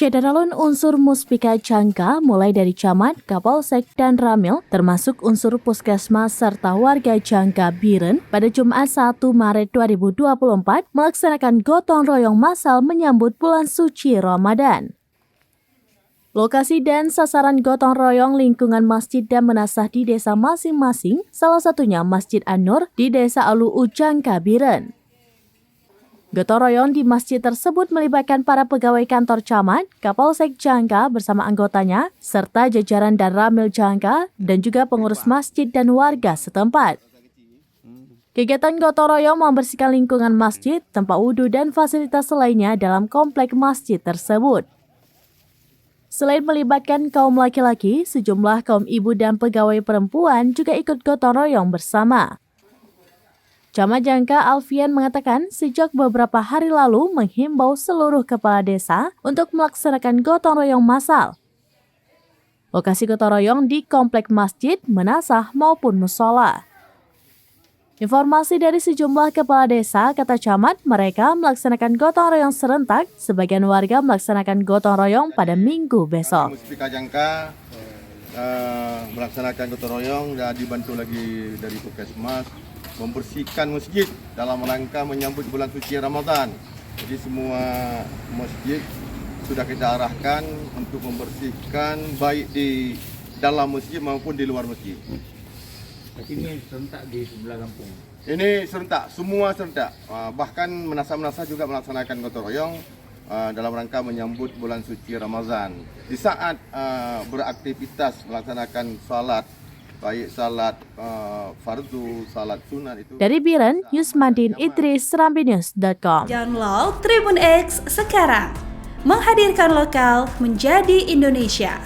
Syederalun unsur Muspika Jangka mulai dari camat, Kapolsek, dan Ramil, termasuk unsur puskesmas serta warga Jangka Biren pada Jumat 1 Maret 2024 melaksanakan gotong royong massal menyambut bulan suci Ramadan. Lokasi dan sasaran gotong royong lingkungan masjid dan menasah di desa masing-masing, salah satunya Masjid An-Nur di Desa Alu'u Jangka Biren. Gotong royong di masjid tersebut melibatkan para pegawai kantor camat, Kapolsek Jangka bersama anggotanya, serta jajaran dan Ramil Jangka, dan juga pengurus masjid dan warga setempat. Kegiatan gotong royong membersihkan lingkungan masjid, tempat wudhu dan fasilitas lainnya dalam komplek masjid tersebut. Selain melibatkan kaum laki-laki, sejumlah kaum ibu dan pegawai perempuan juga ikut gotong royong bersama. Camat Jangka Alfian mengatakan sejak beberapa hari lalu menghimbau seluruh kepala desa untuk melaksanakan gotong royong massal. Lokasi gotong royong di komplek masjid, menasah maupun musola. Informasi dari sejumlah kepala desa, kata camat, mereka melaksanakan gotong royong serentak, sebagian warga melaksanakan gotong royong pada Minggu besok. Muspika Jangka melaksanakan gotong royong dan dibantu lagi dari Puskesmas membersihkan masjid dalam rangka menyambut bulan suci Ramadan. Jadi semua masjid sudah kita arahkan untuk membersihkan baik di dalam masjid maupun di luar masjid. Ini serentak di sebelah kampung. Ini serentak, semua serentak. Bahkan menasah-menasah juga melaksanakan gotong royong dalam rangka menyambut bulan suci Ramadan. Di saat beraktivitas melaksanakan salat, baik salat fardu, salat sunat itu. Dari Biren, Yusmadin Idris, SerambiNews.com. Download Tribun X sekarang, menghadirkan lokal menjadi Indonesia.